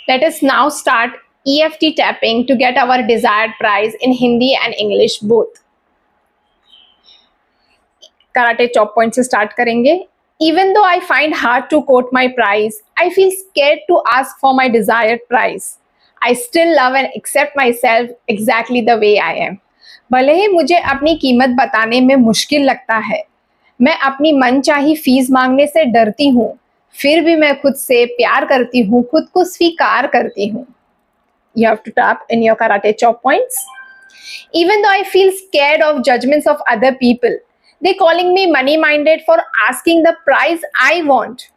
Let us now start EFT tapping to get our desired price in Hindi and English both. Karate chop point से start करेंगे. Even though I find hard to quote my price, I feel scared to ask for my desired price. I still love and accept myself exactly the way I am. भले ही मुझे अपनी कीमत बताने में मुश्किल लगता है, मैं अपनी मनचाही फीस मांगने से डरती हूँ, फिर भी मैं खुद से प्यार करती हूँ, खुद को स्वीकार करती हूँ. You have to tap in your karate chop points. Even though I feel scared of judgments of other people, they calling me money-minded for asking the price I want,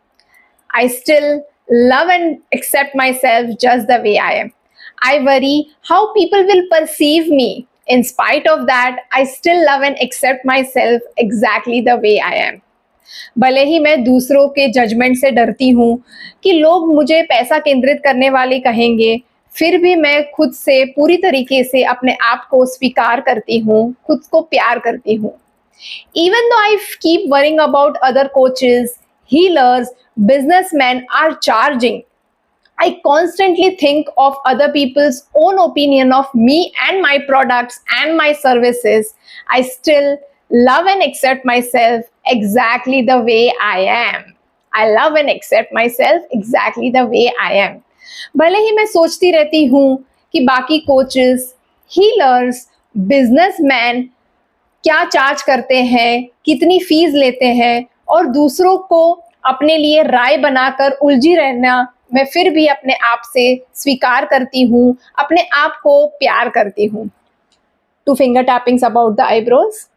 I still love and accept myself just the way I am. I worry how people will perceive me. In spite of that, I still love and accept myself exactly the way I am. भले ही मैं दूसरों के judgement से डरती हूँ कि लोग मुझे पैसा केंद्रित करने वाले कहेंगे, फिर भी मैं खुद से पूरी तरीके से अपने आप को स्वीकार करती हूँ, खुद को प्यार करती हूँ. Even though I keep worrying about other coaches, healers, businessmen are charging, I constantly think of other people's own opinion of me and my products and my services. I still love and accept myself exactly the way I am. I love and accept myself exactly the way I am. भले ही मैं सोचती रहती हूँ कि बाकी coaches, healers, businessman क्या charge करते हैं, कितनी फीस लेते हैं और दूसरों को अपने लिए राय बनाकर उलझी रहना, मैं फिर भी अपने आप से स्वीकार करती हूँ, अपने आप को प्यार करती हूँ. 2 finger tappings about the eyebrows.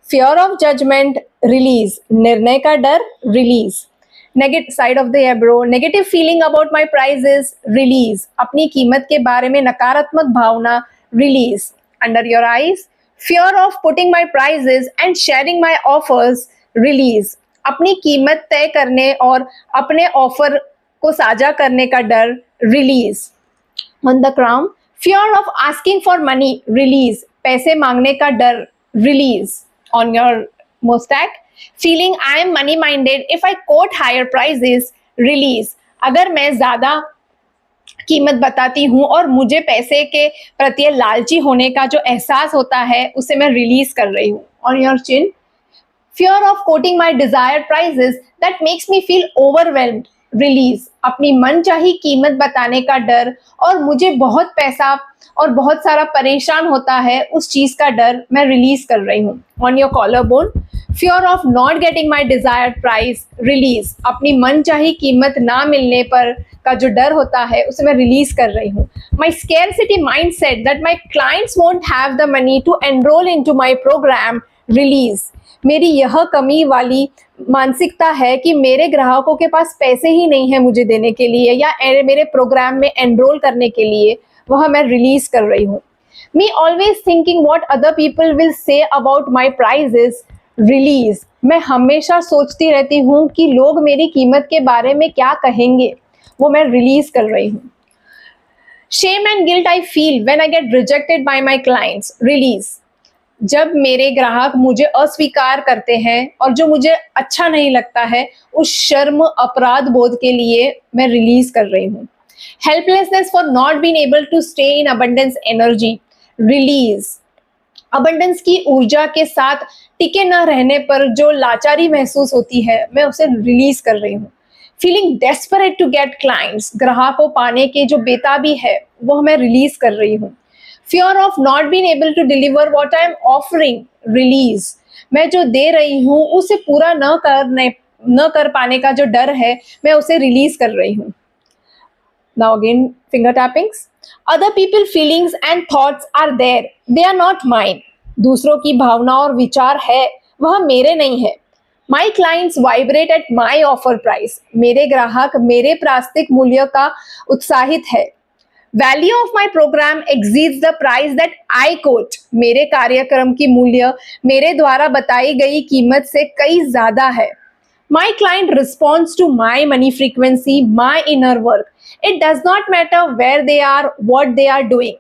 Fear of judgment, release. निर्णय का डर, release. Negative side of the eyebrow. Negative feeling about my prices, release. अपनी कीमत के बारे में नकारात्मक भावना, release. Under your eyes. Fear of putting my prices and sharing my offers, release. अपनी कीमत तय करने और अपने ऑफर को साझा करने का डर, release. On the crown, fear of asking for money, release. पैसे मांगने का डर, release. On your mustache, feeling I am money minded if I quote higher prices, release. अगर मैं ज़्यादा कीमत बताती हूँ और मुझे पैसे के प्रति लालची होने का जो एहसास होता है, उसे मैं रिलीज कर रही हूँ. On your chin, fear of quoting my desired prices that makes me feel overwhelmed, release. अपनी मनचाही कीमत बताने का डर और मुझे बहुत पैसा और बहुत सारा परेशान होता है, उस चीज का डर मैं रिलीज कर रही हूँ. On your collarbone, fear of not getting my desired price, release. अपनी मनचाही कीमत ना मिलने पर का जो डर होता है, उसे मैं रिलीज कर रही हूँ. My scarcity mindset that my clients won't have the money to enroll into my program, release. मेरी यह कमी वाली मानसिकता है कि मेरे ग्राहकों के पास पैसे ही नहीं है मुझे देने के लिए या मेरे प्रोग्राम में एनरोल करने के लिए, वह मैं रिलीज कर रही हूँ. Me always thinking what other people will say about my prices, release. मैं हमेशा सोचती रहती हूँ कि लोग मेरी कीमत के बारे में क्या कहेंगे, वो मैं रिलीज कर रही हूँ. Shame and guilt I feel when I get rejected by my clients, release. जब मेरे ग्राहक मुझे अस्वीकार करते हैं और जो मुझे अच्छा नहीं लगता है, उस शर्म अपराध बोध के लिए मैं रिलीज कर रही हूँ. Helplessness for not being able to stay in abundance energy, release. abundance की ऊर्जा के साथ टिके न रहने पर जो लाचारी महसूस होती है, मैं उसे रिलीज कर रही हूँ. Feeling desperate to get clients, ग्राहकों पाने के जो बेताबी है, वो मैं रिलीज कर रही हूँ. Fear of not being able to deliver what I am offering, release. मैं जो दे रही हूँ उसे पूरा न कर पाने का जो डर है, मैं उसे रिलीज कर रही हूँ. Now again finger tappings. Other people feelings and thoughts are there, they are not mine. दूसरों की भावना और विचार है, वह मेरे नहीं है. My clients vibrate at my offer price. मेरे ग्राहक मेरे प्रास्तिक मूल्य का उत्साहित है. Value of my program exceeds the price that I quote. मेरे कार्यक्रम की मूल्य मेरे द्वारा बताई गई कीमत से कई ज्यादा है. My client responds to my money frequency, my inner work. It does not matter where they are, what they are doing.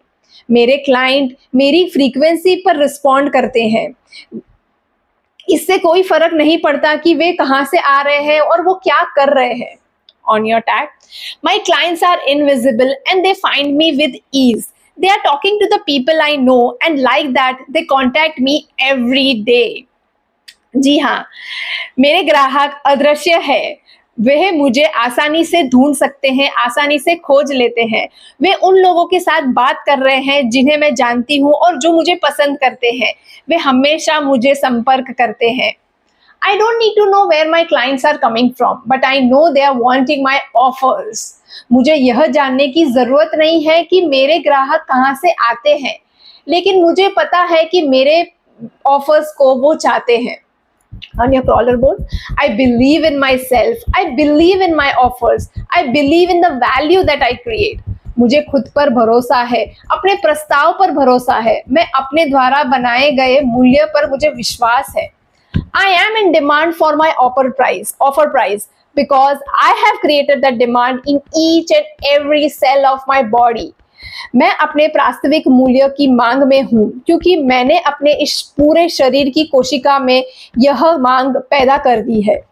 मेरे क्लाइंट मेरी फ्रीक्वेंसी पर रिस्पॉन्ड करते हैं. इससे कोई फर्क नहीं पड़ता कि वे कहाँ से आ रहे हैं और वो क्या कर रहे हैं. on your tag. My clients are invisible and they find me with ease. They are talking to the people I know, and like that, they contact me every day. जी हाँ, मेरे ग्राहक अदृश्य है। वह मुझे आसानी से ढूंढ सकते हैं, आसानी से खोज लेते हैं। वे उन लोगों के साथ बात कर रहे हैं जिन्हें मैं जानती हूँ और जो मुझे पसंद करते हैं। वे हमेशा मुझे संपर्क करते हैं। I don't need to know where my clients are coming from, but I know they are wanting my offers. मुझे यह जानने की जरूरत नहीं है कि मेरे ग्राहक कहाँ से आते हैं, लेकिन मुझे पता है कि मेरे ऑफर्स को वो चाहते हैं। On your collarbone, I believe in myself, I believe in my offers, I believe in the value that I create. मुझे खुद पर भरोसा है, अपने प्रस्ताव पर भरोसा है, मैं अपने द्वारा बनाए गए मूल्य पर मुझे विश्वास है। I am in demand for my offer price because I have created that demand in each and every cell of my body. मैं अपने प्रास्ताविक मूल्य की मांग में हूँ क्योंकि मैंने अपने इस पूरे शरीर की कोशिका में यह मांग पैदा कर दी है।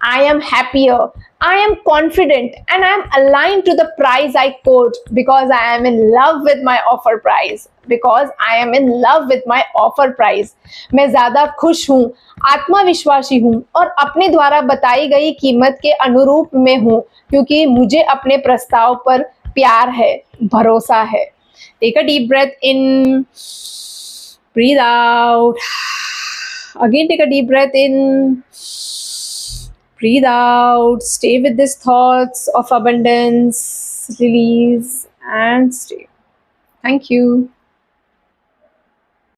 I am happier, I am confident, and I am aligned to the price I quote because I am in love with my offer price. Because I am in love with my offer price. मैं ज़्यादा खुश हूँ, आत्मविश्वासी हूँ और अपने द्वारा बताई गई कीमत के अनुरूप में हूँ क्योंकि मुझे अपने प्रस्ताव पर प्यार है, भरोसा है। Take a deep breath in, breathe out. Again, take a deep breath in, breathe out. Stay with these thoughts of abundance, release, and stay. Thank you.